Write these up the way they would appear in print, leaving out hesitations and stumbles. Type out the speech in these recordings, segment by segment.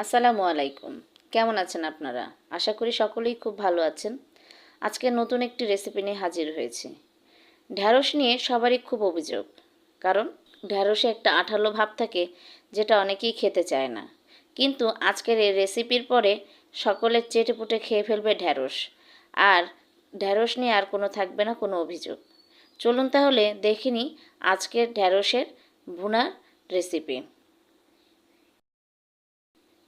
আসসালামু আলাইকুম। কেমন আছেন আপনারা? আশা করি সকলেই খুব ভালো আছেন। আজকে নতুন একটি রেসিপি নিয়ে হাজির হয়েছি। ঢ্যাঁড়স নিয়ে সবারই খুব অভিযোগ। কারণ ঢ্যাঁড়সে একটা আঠালো ভাব থাকে, যেটা অনেকেই খেতে চায় না। কিন্তু আজকের এই রেসিপির পরে সকলে চেটেপুটে খেয়ে ফেলবে ঢ্যাঁড়স। আর ঢ্যাঁড়স নিয়ে আর থাকবে না কোনো অভিযোগ। চলুন তাহলে দেখে নিই আজকের ঢ্যাঁড়সের ভুনার রেসিপি।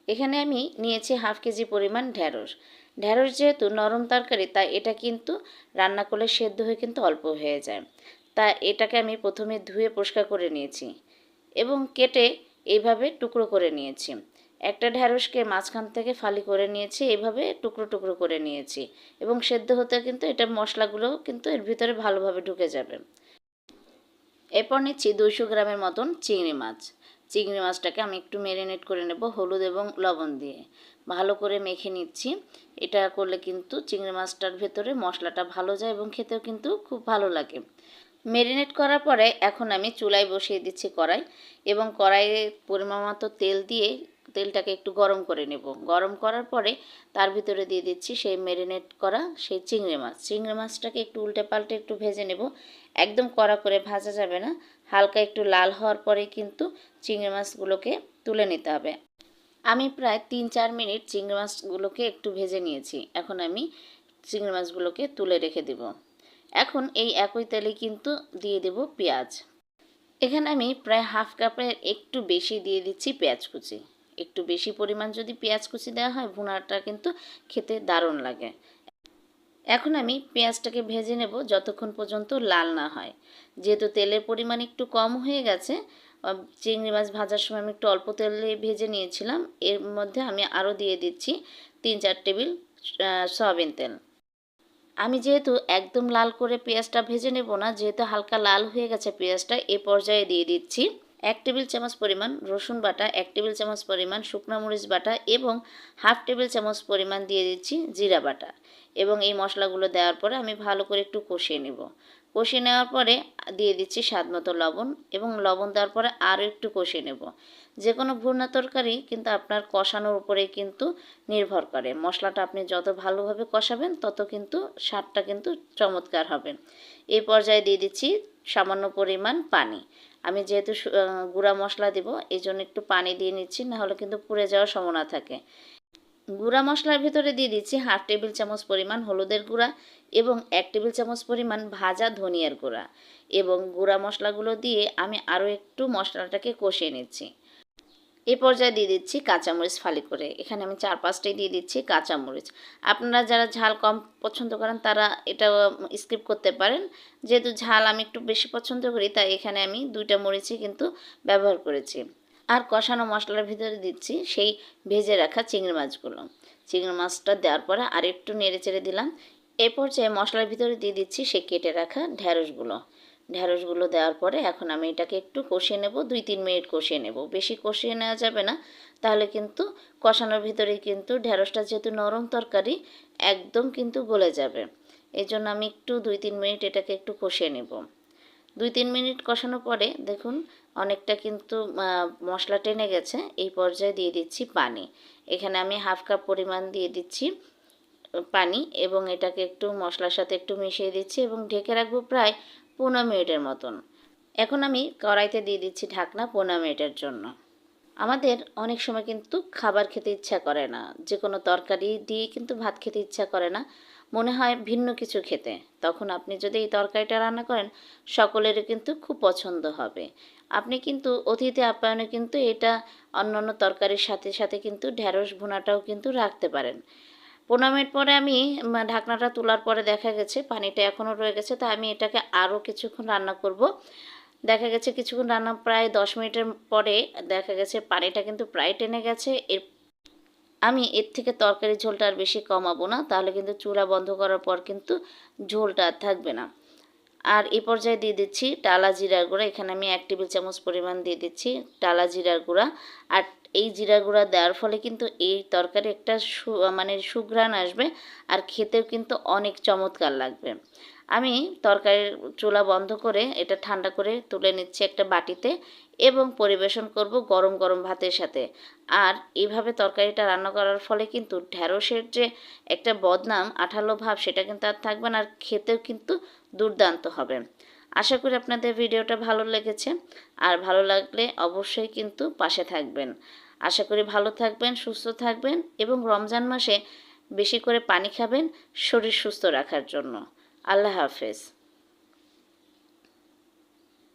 এখানে আমি নিয়েছি হাফ কেজি পরিমাণ ঢ্যাঁড়স। ঢ্যাঁড়স যেহেতু নরম তরকারি, তাই এটা কিন্তু রান্না করলে সেদ্ধ হয়ে কিন্তু অল্প হয়ে যায়। তা এটাকে আমি প্রথমে ধুয়ে পরিষ্কার করে নিয়েছি এবং কেটে এইভাবে টুকরো করে নিয়েছি। একটা ঢ্যাঁড়সকে মাঝখান থেকে ফালি করে নিয়েছি, এইভাবে টুকরো টুকরো করে নিয়েছি এবং সেদ্ধ হতে কিন্তু এটা মশলাগুলো কিন্তু এর ভিতরে ভালোভাবে ঢুকে যাবে। এরপর নিচ্ছি 200 গ্রামের মতন চিংড়ি মাছ। চিংড়ি মাছটাকে আমি একটু ম্যারিনেট করে নেব হলুদ এবং লবণ দিয়ে। ভালো করে মেখে নিচ্ছি। এটা করলে কিন্তু চিংড়ি মাছটার ভেতরে মশলাটা ভালো যায় এবং খেতেও কিন্তু খুব ভালো লাগে। ম্যারিনেট করার পরে এখন আমি চুলায় বসিয়ে দিচ্ছি কড়াই এবং কড়াইয়ে পরিমাণ মতো তেল দিয়ে তেলটাকে একটু গরম করে নেব। গরম করার পরে তার ভিতরে দিয়ে দিচ্ছি সেই ম্যারিনেট করা সেই চিংড়ি মাছ। চিংড়ি মাছটাকে একটু উল্টে পাল্টে একটু ভেজে নেব। একদম কড়া করে ভাজা যাবে না, হালকা একটু লাল হওয়ার পরে কিন্তু চিংড়ি মাছগুলোকে তুলে নিতে হবে। আমি প্রায় 3-4 মিনিট চিংড়ি মাছগুলোকে একটু ভেজে নিয়েছি। এখন আমি চিংড়ি মাছগুলোকে তুলে রেখে দেব। এখন এই একই তেলে কিন্তু দিয়ে দেব পেঁয়াজ। এখানে আমি প্রায় হাফ কাপের একটু বেশি দিয়ে দিচ্ছি পেঁয়াজ কুচি। একটু বেশি পরিমাণ যদি পেঁয়াজ কুচি দেওয়া হয়, ভুনাটা কিন্তু খেতে দারুণ লাগে। এখন আমি পেঁয়াজটাকে ভেজে নেব যতক্ষণ পর্যন্ত লাল না হয়। যেহেতু তেলের পরিমাণ একটু কম হয়ে গেছে, চিংড়ি মাছ ভাজার সময় আমি একটু অল্প তেলে ভেজে নিয়েছিলাম, এর মধ্যে আমি আরও দিয়ে দিচ্ছি 3-4 টেবিল সয়াবিন তেল। আমি যেহেতু একদম লাল করে পেঁয়াজটা ভেজে নেব না, যেহেতু হালকা লাল হয়ে গেছে পেঁয়াজটা, এ পর্যায়ে দিয়ে দিচ্ছি 1 টেবিল চামচ পরিমাণ রসুন বাটা, 1 টেবিল চামচ পরিমাণ শুকনো মরিচ বাটা এবং হাফ টেবিল চামচ পরিমাণ দিয়ে দিচ্ছি জিরা বাটা। এবং এই মশলাগুলো দেওয়ার পরে আমি ভালো করে একটু কষিয়ে নেব। কষিয়ে নেওয়ার পরে দিয়ে দিচ্ছি স্বাদমতো লবণ এবং লবণ দেওয়ার পরে আরও একটু কষিয়ে নেব। যে কোনো ভুনা তরকারি কিন্তু আপনার কষানোর উপরেই কিন্তু নির্ভর করে। মশলাটা আপনি যত ভালোভাবে কষাবেন তত কিন্তু স্বাদটা কিন্তু চমৎকার হবে। এই পর্যায়ে দিয়ে দিচ্ছি সামান্য পরিমাণ পানি। আমি যেহেতু গুঁড়া মশলা দেব, এই জন্য একটু পানি দিয়ে নিচ্ছি, নাহলে কিন্তু পুড়ে যাওয়ার সম্ভাবনা থাকে। গুঁড়া মশলার ভিতরে দিয়ে দিচ্ছি হাফ টেবিল চামচ পরিমাণ হলুদের গুঁড়া এবং 1 টেবিল চামচ পরিমাণ ভাজা ধনিয়ার গুঁড়া। এবং গুঁড়া মশলাগুলো দিয়ে আমি আরও একটু মশলাটাকে কষিয়ে নিচ্ছি। এই পর্যায়ে দিয়ে দিচ্ছি কাঁচামরিচ ফালি করে। এখানে আমি 4-5টাই দিয়ে দিচ্ছি কাঁচামরিচ। আপনারা যারা ঝাল কম পছন্দ করেন তারা এটা স্কিপ করতে পারেন। যেহেতু ঝাল আমি একটু বেশি পছন্দ করি, তাই এখানে আমি 2টা মরিচই কিন্তু ব্যবহার করেছি। আর কষানো মশলার ভিতরে দিচ্ছি সেই ভেজে রাখা চিংড়ি মাছগুলো। চিংড়ি মাছটা দেওয়ার পরে আর একটু নেড়ে চেড়ে দিলাম। এ পর্যায়ে মশলার ভিতরে দিয়ে দিচ্ছি সেই কেটে রাখা ঢ্যাঁড়সগুলো। ঢ্যাঁড়সগুলো দেওয়ার পরে এখন আমি এটাকে একটু কষিয়ে নেব, 2-3 মিনিট কষিয়ে নেব। বেশি কষিয়ে নেওয়া যাবে না, তাহলে কিন্তু কষানোর ভিতরেই কিন্তু ঢ্যাঁড়সটা যেহেতু নরম তরকারি একদম কিন্তু গলে যাবে। এই জন্য আমি একটু 2-3 মিনিট এটাকে একটু কষিয়ে নেব। 2-3 মিনিট কষানোর পরে দেখুন অনেকটা কিন্তু মশলা টেনে গেছে। এই পর্যায়ে দিয়ে দিচ্ছি পানি। এখানে আমি হাফ কাপ পরিমাণ দিয়ে দিচ্ছি পানি এবং এটাকে একটু মশলার সাথে একটু মিশিয়ে দিচ্ছি এবং ঢেকে রাখবো প্রায় 15 মিনিটের মতন। এখন আমি কড়াইতে দিয়ে দিচ্ছি ঢাকনা 15 মিনিটের জন্য। আমাদের অনেক সময় কিন্তু খাবার খেতে ইচ্ছা করে না, যে কোনো তরকারি দিয়ে কিন্তু ভাত খেতে ইচ্ছা করে না, মনে হয় ভিন্ন কিছু খেতে। তখন আপনি যদি এই তরকারিটা রান্না করেন, সকলেরই কিন্তু খুব পছন্দ হবে। আপনি কিন্তু অতিথি আপ্যায়নে কিন্তু এটা অন্যান্য তরকারির সাথে সাথে কিন্তু ঢ্যাঁড়স ভুনাটাও কিন্তু রাখতে পারেন। 15 মিনিট পরে আমি ঢাকনাটা তোলার পরে দেখা গেছে পানিটা এখনও রয়ে গেছে, তাই আমি এটাকে আরও কিছুক্ষণ রান্না করব। দেখা গেছে কিছুক্ষণ রান্না প্রায় 10 মিনিটের পরে দেখা গেছে পানিটা কিন্তু প্রায় টেনে গেছে। আমি এর থেকে তরকারি ঝোলটা আর বেশি কমাবো না, তাহলে কিন্তু চুলা বন্ধ করার পর কিন্তু ঝোলটা আর থাকবে না। আর এই পর্যায়ে দিয়ে দিচ্ছি টালা জিরার গুঁড়া। এখানে আমি 1 টেবিল চামচ পরিমাণ দিয়ে দিচ্ছি টালা জিরার গুঁড়া। আর এই জিরা গুঁড়া দেওয়ার ফলে কিন্তু এই তরকারি একটা মানে সুঘ্রাণ আসবে, আর খেতেও কিন্তু অনেক চমৎকার লাগবে। আমি তরকারির চুলা বন্ধ করে এটা ঠান্ডা করে তুলে নিচ্ছি একটা বাটিতে এবং পরিবেশন করব গরম গরম ভাতের সাথে। আর এইভাবে তরকারিটা রান্না করার ফলে কিন্তু ঢ্যাঁড়সের যে একটা বদনাম আঠালো ভাব সেটা কিন্তু আর থাকবে না, আর খেতেও কিন্তু দুর্দান্ত হবে। আশা করি আপনাদের ভিডিওটা ভালো লেগেছে, আর ভালো লাগলে অবশ্যই কিন্তু পাশে থাকবেন। আশা করি ভালো থাকবেন, সুস্থ থাকবেন এবং রমজান মাসে বেশি করে পানি খাবেন শরীর সুস্থ রাখার জন্য। আল্লাহ হাফেজ।